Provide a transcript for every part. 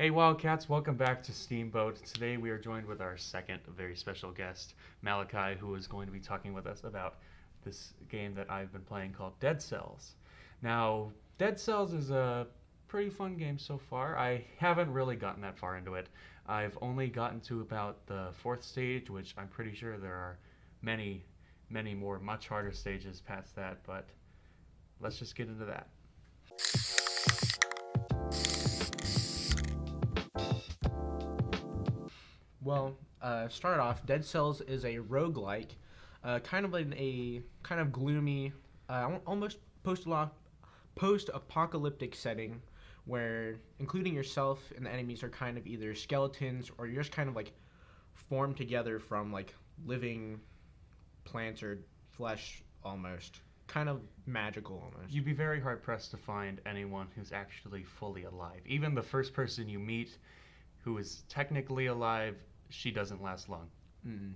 Hey Wildcats, welcome back to Steamboat. Today we are joined with our second very special guest, Malachi, who is going to be talking with us about this game that I've been playing called Dead Cells. Now, Dead Cells is a pretty fun game so far. I haven't really gotten that far into it. I've only gotten to about the fourth stage, which I'm pretty sure there are many, many more much harder stages past that, but let's just get into that. Well, start off, Dead Cells is a roguelike, kind of in a kind of gloomy, almost post-apocalyptic setting where including yourself and the enemies are kind of either skeletons or you're just kind of like formed together from like living plants or flesh almost. Kind of magical almost. You'd be very hard pressed to find anyone who's actually fully alive. Even the first person you meet who is technically alive, she doesn't last long. Mm.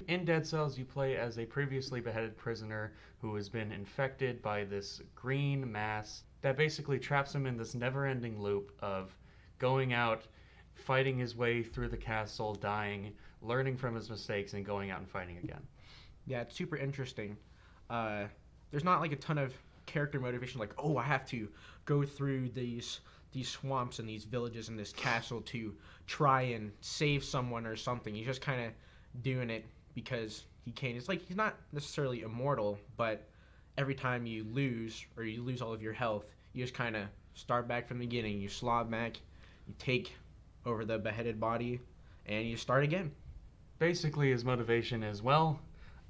In Dead Cells, you play as a previously beheaded prisoner who has been infected by this green mass that basically traps him in this never ending loop of going out, fighting his way through the castle, dying, learning from his mistakes, and going out and fighting again. Yeah, it's super interesting. Uh, there's not like a ton of character motivation, like I have to go through these swamps and these villages and this castle to try and save someone or something. He's just kind of doing it because he can. It's like he's not necessarily immortal, but every time you lose or you lose all of your health, you just kind of start back from the beginning. You slob back, you take over the beheaded body, and you start again. Basically, his motivation is, well,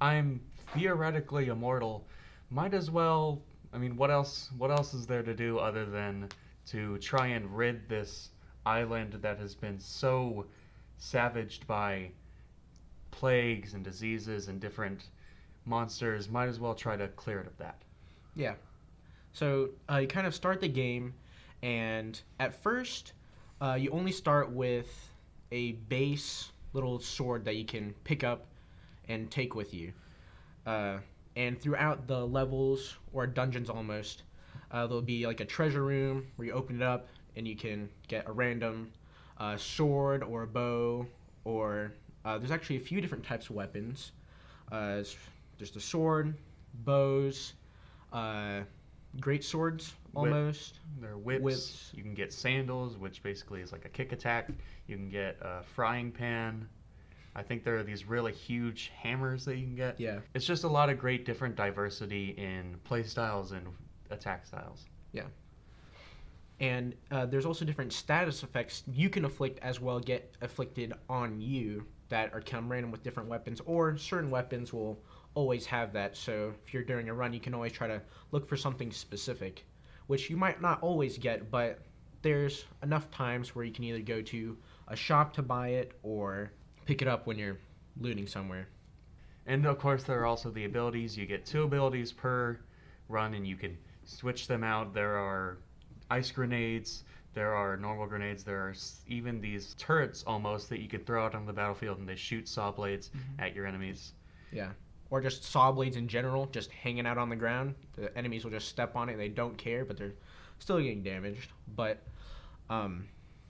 I'm theoretically immortal. Might as well. I mean, what else? What else is there to do other than to try and rid this island that has been so savaged by plagues and diseases and different monsters? Might as well try to clear it of that. Yeah. So you kind of start the game, and at first, you only start with a base little sword that you can pick up and take with you. Uh, and throughout the levels or dungeons almost, there'll be like a treasure room where you open it up and you can get a random sword or a bow, or there's actually a few different types of weapons. There's the sword, bows, uh, great swords Whip, almost, there are whips. whips. You can get sandals, which basically is like a kick attack. You can get a frying pan. I think there are these really huge hammers that you can get. Yeah, It's just a lot of great different diversity in play styles and attack styles. yeah. And there's also different status effects you can afflict as well, get afflicted on you, that are come random with different weapons, or certain weapons will always have that. So if you're doing a run, you can always try to look for something specific, which you might not always get, but there's enough times where you can either go to a shop to buy it or pick it up when you're looting somewhere. And of course, there are also the abilities. You get two abilities per run, and you can switch them out. There are ice grenades, there are normal grenades, there are even these turrets almost that you can throw out on the battlefield, and they shoot saw blades at your enemies. Yeah. Or just saw blades in general, just hanging out on the ground. The enemies will just step on it. They don't care, but they're still getting damaged. But, um,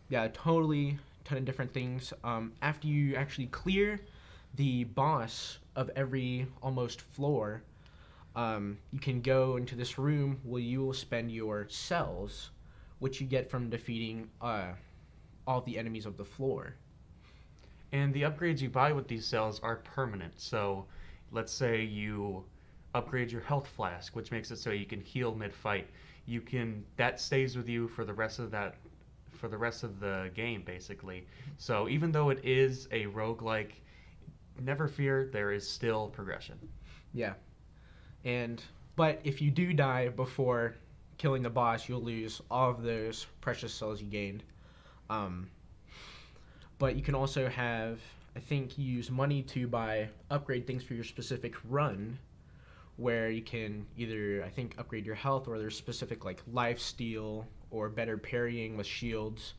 yeah, totally ton of different things. After you actually clear the boss of every almost floor, you can go into this room where you will spend your cells, which you get from defeating all the enemies of the floor. And the upgrades you buy with these cells are permanent. So let's say you upgrade your health flask, which makes it so you can heal mid-fight. That stays with you for the rest of the game basically. So even though it is a roguelike, never fear, there is still progression. Yeah. And but if you do die before killing the boss, you'll lose all of those precious cells you gained. Um, but you can also have, I think, use money to buy upgrade things for your specific run, where you can either, I think, upgrade your health, or there's specific like life steal or better parrying with shields,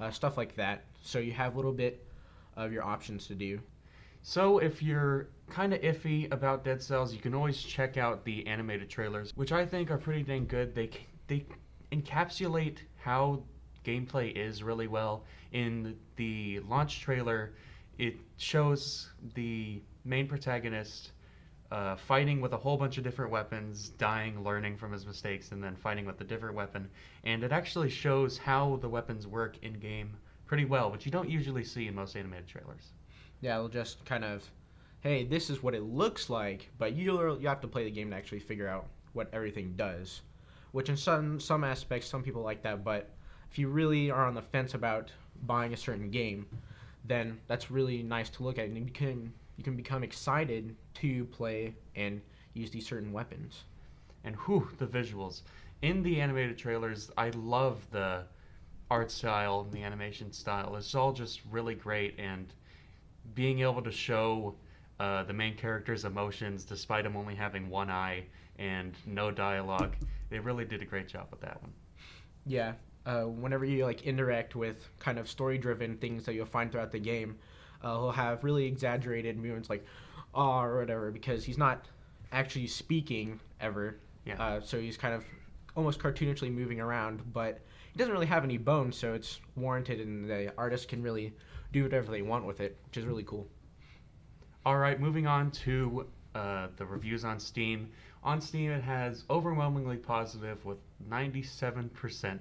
stuff like that. So you have a little bit of your options to do. So if you're kind of iffy about Dead Cells, you can always check out the animated trailers, which I think are pretty dang good. They encapsulate how gameplay is really well. In the launch trailer, it shows the main protagonist fighting with a whole bunch of different weapons, dying, learning from his mistakes, and then fighting with a different weapon. And it actually shows how the weapons work in game pretty well, which you don't usually see in most animated trailers. Yeah, it'll just kind of, hey, this is what it looks like, but you have to play the game to actually figure out what everything does. Which in some aspects, some people like that, but if you really are on the fence about buying a certain game, then that's really nice to look at, and you can become excited to play and use these certain weapons. And whew, the visuals. In the animated trailers, I love the art style and the animation style. It's all just really great, and being able to show the main character's emotions despite him only having one eye and no dialogue, they really did a great job with that one. Yeah, whenever you like interact with kind of story-driven things that you'll find throughout the game, he'll have really exaggerated movements like "ah" or whatever because he's not actually speaking ever. Yeah. So he's kind of almost cartoonishly moving around, but he doesn't really have any bones, so it's warranted, and the artist can really do whatever they want with it, which is really cool. All right, moving on to the reviews on Steam. On Steam, it has overwhelmingly positive with 97%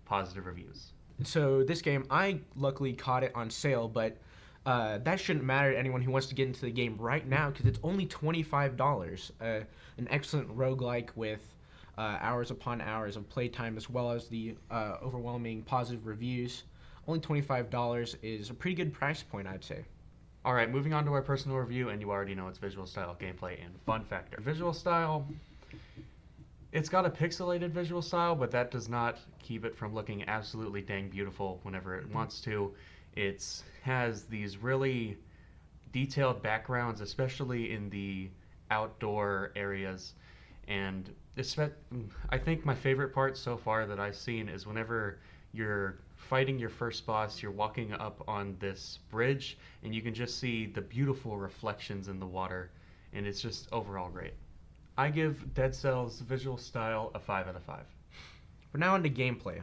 positive reviews. So this game, I luckily caught it on sale, but that shouldn't matter to anyone who wants to get into the game right now because it's only $25. An excellent roguelike with hours upon hours of playtime as well as the overwhelming positive reviews. Only $25 is a pretty good price point, I'd say. All right, moving on to our personal review, and you already know it's visual style, gameplay, and fun factor. Visual style, it's got a pixelated visual style, but that does not keep it from looking absolutely dang beautiful whenever it wants to. It has these really detailed backgrounds, especially in the outdoor areas. And I think my favorite part so far that I've seen is whenever you're fighting your first boss, you're walking up on this bridge, and you can just see the beautiful reflections in the water, and it's just overall great. I give Dead Cells visual style a 5 out of 5. We're now on to gameplay.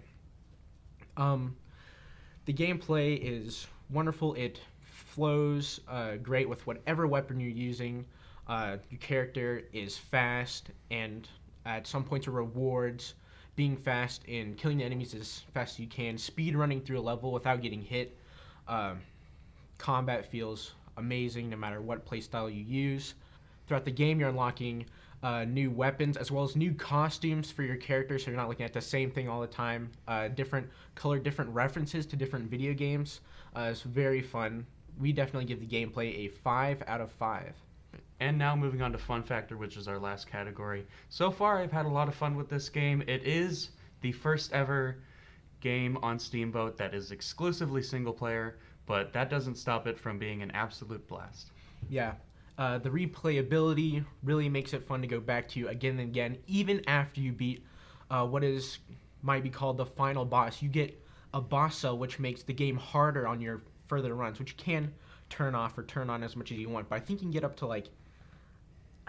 The gameplay is wonderful. It flows great with whatever weapon you're using. Your character is fast, and at some points it rewards being fast and killing the enemies as fast as you can. Speed running through a level without getting hit. Combat feels amazing no matter what playstyle you use. Throughout the game, you're unlocking new weapons as well as new costumes for your character, so you're not looking at the same thing all the time. Different color, different references to different video games. It's very fun. We definitely give the gameplay a 5 out of 5. And now moving on to fun factor, which is our last category. So far, I've had a lot of fun with this game. It is the first ever game on Steamboat that is exclusively single player, but that doesn't stop it from being an absolute blast. Yeah. The replayability really makes it fun to go back to again and again, even after you beat might be called the final boss. You get a boss cell, which makes the game harder on your further runs, which you can turn off or turn on as much as you want. But I think you can get up to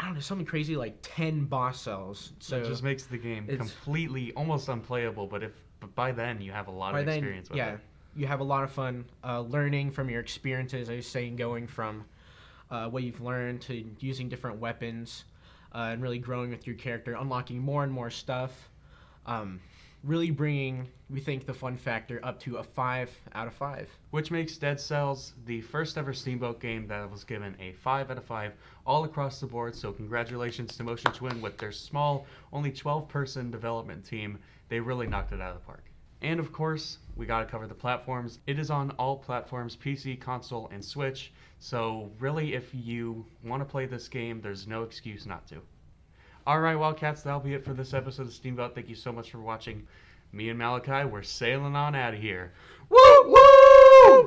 I don't know, something crazy like 10 boss cells. So it just makes the game completely almost unplayable, but by then you have a lot of experience with it. Yeah, you have a lot of fun learning from your experiences, I was saying, going from what you've learned to using different weapons and really growing with your character, unlocking more and more stuff. Really bringing, we think, the fun factor up to a 5 out of 5. Which makes Dead Cells the first ever Steamboat game that was given a 5 out of 5 all across the board. So congratulations to Motion Twin with their small, only 12-person development team. They really knocked it out of the park. And of course, we gotta cover the platforms. It is on all platforms, PC, console, and Switch. So really, if you want to play this game, there's no excuse not to. Alright, Wildcats, that'll be it for this episode of Steamboat. Thank you so much for watching. Me and Malachi, we're sailing on out of here. Woo! Woo!